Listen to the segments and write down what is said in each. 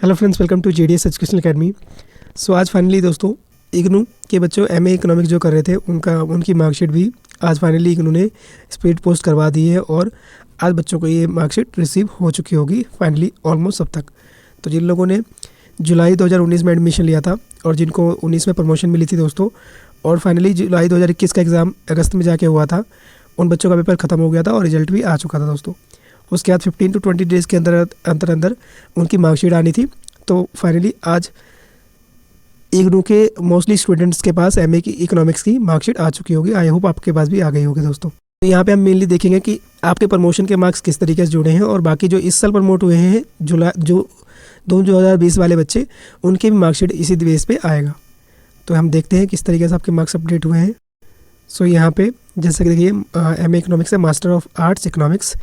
Hello friends, welcome to JDS educational academy. So आज finally दोस्तों इग्नू के बच्चों एमए इकोनॉमिक्स जो कर रहे थे उनकी मार्कशीट भी आज फाइनली इग्नू ने स्पीड पोस्ट करवा दी है और आज बच्चों को ये मार्कशीट रिसीव हो चुकी होगी फाइनली ऑलमोस्ट सब तक। तो जिन लोगों ने जुलाई 2019 में एडमिशन लिया था और जिनको 19 में प्रमोशन मिली थी दोस्तों, और फाइनली जुलाई 2021 का एग्ज़ाम अगस्त में जाके हुआ था, उन बच्चों का पेपर ख़त्म हो गया था और रिजल्ट भी आ चुका था दोस्तों। उसके बाद 15 to 20 डेज़ के अंदर उनकी मार्कशीट आनी थी। तो फाइनली आज इग्नू के मोस्टली स्टूडेंट्स के पास एमए की इकोनॉमिक्स की मार्कशीट आ चुकी होगी। आई होप आपके पास भी आ गई होगी दोस्तों। तो यहाँ पे हम मेनली देखेंगे कि आपके प्रमोशन के मार्क्स किस तरीके से जुड़े हैं और बाकी जो इस साल प्रमोट हुए हैं जो 2020 वाले बच्चे, उनके भी मार्कशीट इसी बेस पे आएगा। तो हम देखते हैं किस तरीके से आपके मार्क्स अपडेट हुए हैं। सो यहाँ पे जैसे कि देखिए एमए इकोनॉमिक्स है, मास्टर ऑफ आर्ट्स इकोनॉमिक्स।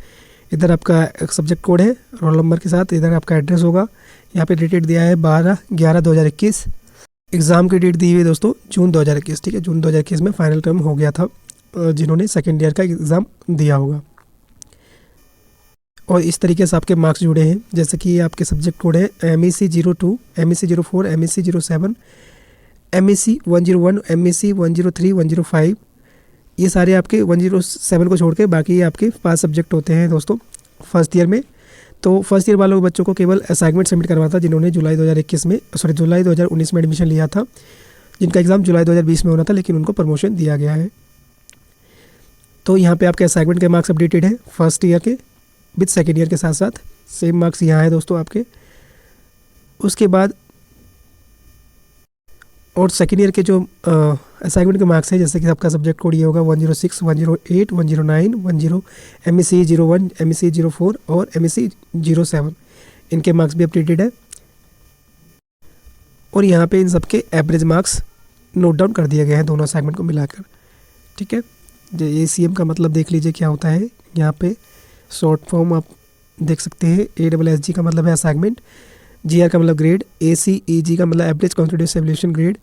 इधर आपका सब्जेक्ट कोड है रोल नंबर के साथ, इधर आपका एड्रेस होगा। यहाँ पे डेट दिया है 12/11/2021। एग्ज़ाम की डेट दी हुई है दोस्तों जून 2021। ठीक है, जून 2021 में फाइनल टर्म हो गया था जिन्होंने सेकेंड ईयर का एग्ज़ाम दिया होगा। और इस तरीके से आपके मार्क्स जुड़े हैं, जैसे कि आपके सब्जेक्ट कोड है MEC 02, MEC 04, MEC 07, MEC 101, MEC 103, 105। ये सारे आपके 107 को छोड़ के बाकी आपके 5 सब्जेक्ट होते हैं दोस्तों फर्स्ट ईयर में। तो फर्स्ट ईयर वालों बच्चों को केवल असाइनमेंट सबमिट करवाना था जिन्होंने जुलाई 2019 में एडमिशन लिया था, जिनका एग्ज़ाम जुलाई 2020 में होना था, लेकिन उनको प्रमोशन दिया गया है। तो यहाँ पे आपके असाइनमेंट के मार्क्स अपडेटेड है फर्स्ट ईयर के विद सेकेंड ईयर के साथ साथ, सेम मार्क्स यहाँ है दोस्तों आपके। उसके बाद और सेकेंड ईयर के जो असाइनमेंट के मार्क्स है, जैसे कि आपका सब्जेक्ट कोड ये होगा 106, 108, 109, 10, MEC 01, MEC 04 और MEC 07। इनके मार्क्स भी अपडेटेड है और यहाँ पे इन सबके एवरेज मार्क्स नोट डाउन कर दिए गए हैं दोनों असाइनमेंट को मिलाकर। ठीक है, ACM का मतलब देख लीजिए क्या होता है। यहाँ पे शॉर्ट फॉर्म आप देख सकते हैं। ASSG का मतलब है असाइनमेंट, GR का मतलब ग्रेड, ACEG का मतलब average continuous evolution grade,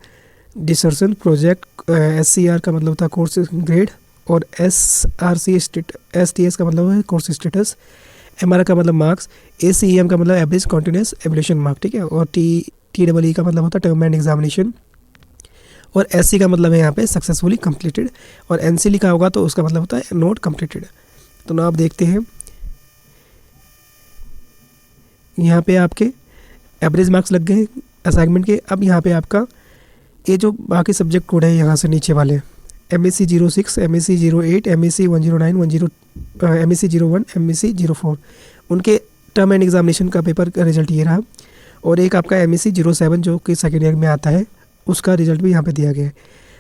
desertion project, SCR का मतलब होता है कोर्स ग्रेड, और STS का मतलब है कोर्स स्टेटस, MR का मतलब मार्क्स, ACEM का मतलब एवरेज कॉन्टिन्यूस एवल्यूशन मार्क। ठीक है, और TEE का मतलब होता है टर्म एंड एग्जामिनेशन, और SC का मतलब है यहाँ पे सक्सेसफुली कंप्लीटेड, और NC लिखा होगा तो उसका मतलब होता है नोट कंप्लीटेड। तो ना आप देखते हैं यहाँ पे आपके एवरेज मार्क्स लग गए असाइनमेंट के। अब यहाँ पे आपका ये जो बाकी सब्जेक्ट कोड है यहाँ से नीचे वाले MEC 06, MEC 08, MEC 109, MEC 01, MEC 04, उनके टर्म एंड एग्जामिनेशन का पेपर का रिजल्ट ये रहा। और एक आपका MEC 07 जो कि सेकेंड ईयर में आता है, उसका रिजल्ट भी यहाँ पे दिया गया है।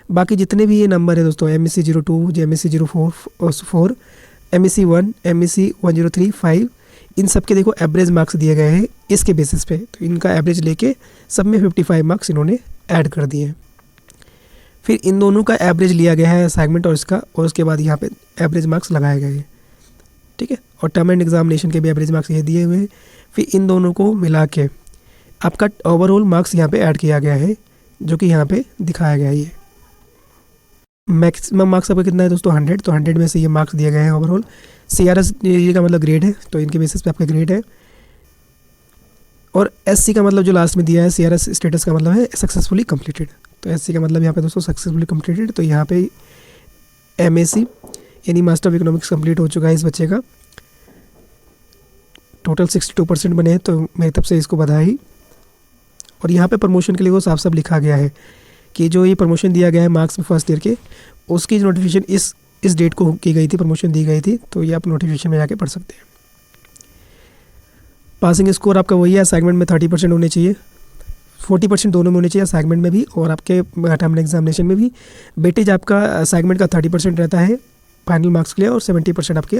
बाकी जितने भी ये नंबर है दोस्तों, MEC 02, MEC 04, MEC 1, MEC 103, 5, इन सब के देखो एवरेज मार्क्स दिए गए हैं इसके बेसिस पे। तो इनका एवरेज लेके सब में 55 मार्क्स इन्होंने ऐड कर दिए हैं। फिर इन दोनों का एवरेज लिया गया है असाइनमेंट और इसका, और उसके बाद यहाँ पे एवरेज मार्क्स लगाए गए हैं। ठीक है, और टर्म एंड एग्जामिनेशन के भी एवरेज मार्क्स ये दिए हुए हैं। फिर इन दोनों को मिला के आपका ओवरऑल मार्क्स यहाँ पे ऐड किया गया है, जो कि यहाँ पे दिखाया गया है। ये मैक्सिमम मार्क्स आपका कितना है दोस्तों 100, तो 100 में से ये मार्क्स दिए गए हैं ओवरऑल। CRS ये का मतलब ग्रेड है, तो इनके बेसिस पे आपका ग्रेड है। और SC का मतलब जो लास्ट में दिया है, CRS स्टेटस का मतलब है सक्सेसफुली कंप्लीटेड। तो SC का मतलब यहाँ पे दोस्तों सक्सेसफुली कंप्लीटेड। तो यहाँ पे MAC यानी मास्टर ऑफ इकोनॉमिक्स कंप्लीट हो चुका है इस बच्चे का। टोटल 62% बने हैं, तो मेरी तरफ से इसको बधाई। और यहाँ पे प्रमोशन के लिए वो साफ साफ लिखा गया है कि जो ये प्रमोशन दिया गया है मार्क्स में फर्स्ट ईयर के, उसकी नोटिफिकेशन इस डेट को की गई थी, प्रमोशन दी गई थी। तो ये आप नोटिफिकेशन में जाके पढ़ सकते हैं। पासिंग स्कोर आपका वही है, असाइनमेंट में 30% होने चाहिए, 40% दोनों में होने चाहिए, असाइनमेंट में भी और आपके टर्म एग्जामिनेशन में भी। वेटेज आपका असाइनमेंट का 30% रहता है फाइनल मार्क्स के लिए, और 70% आपके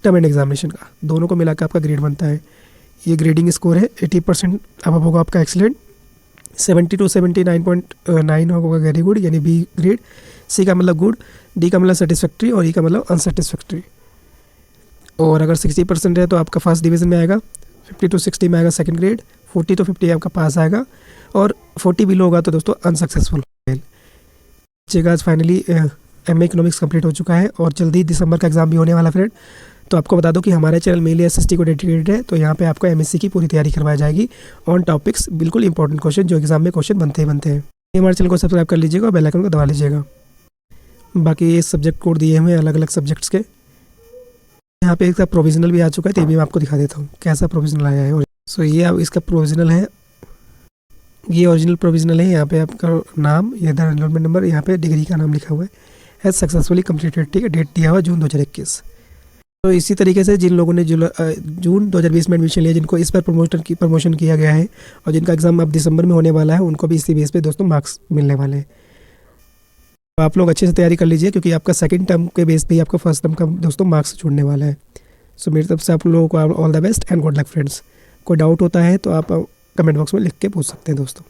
टर्म एंड एग्जामिनेशन का। दोनों को मिलाकर आपका ग्रेड बनता है। ये ग्रेडिंग स्कोर है 80% अब होगा आपका एक्सीलेंट, 70 to 79.9 होगा वेरी गुड यानी B ग्रेड, C का मतलब गुड, D का मतलब सेटिस्फैक्ट्री और E का मतलब अनसेटिस्फैक्ट्री। और अगर 60% है तो आपका फर्स्ट डिवीज़न में आएगा, 50 to 60 में आएगा सेकंड ग्रेड, 40 to 50 आपका पास आएगा, और 40 बिलो होगा तो दोस्तों अनसक्सेसफुल। बच्चे का आज फाइनली MA इकोनॉमिक्स कंप्लीट हो चुका है और जल्दी दिसंबर का एग्ज़ाम भी होने वाला फ्रेंड। तो आपको बता दो कि हमारे चैनल मेनली एसएसटी को डेडिकेटेड है, तो यहाँ पे आपको एमएससी की पूरी तैयारी करवाई जाएगी ऑन टॉपिक्स, बिल्कुल इंपॉर्टेंट क्वेश्चन जो एग्जाम में क्वेश्चन बनते ही बनते हैं। हमारे चैनल को सब्सक्राइब कर लीजिएगा और बेल आइकन को दबा लीजिएगा। बाकी ये सब्जेक्ट कोड दिए हुए हैं अलग अलग सब्जेक्ट्स के। यहाँ पे इसका प्रोविजनल भी आ चुका है, तो ये भी मैं आपको दिखा देता हूँ कैसा प्रोविजनल आया है। सो ये अब इसका प्रोविजनल है, ये ओरिजिनल प्रोविजनल है। यहाँ पे आपका नाम, ये इधर एनरोलमेंट नंबर, यहाँ पे डिग्री का नाम लिखा हुआ है सक्सेसफुली कंप्लीटेड, ठीक है। डेट दिया हुआ जून 2021। तो इसी तरीके से जिन लोगों ने जून 2020 में एडमिशन लिया, जिनको इस पर प्रमोशन किया गया है और जिनका एग्ज़ाम अब दिसंबर में होने वाला है, उनको भी इसी बेस पे दोस्तों मार्क्स मिलने वाले हैं। तो आप लोग अच्छे से तैयारी कर लीजिए, क्योंकि आपका सेकंड टर्म के बेस पे ही आपका फर्स्ट टर्म का दोस्तों मार्क्स जुड़ने वाला है। सो मेरी तरफ से आप लोगों को all the best and good luck friends. कोई डाउट होता है तो आप कमेंट बॉक्स में लिख के पूछ सकते हैं दोस्तों।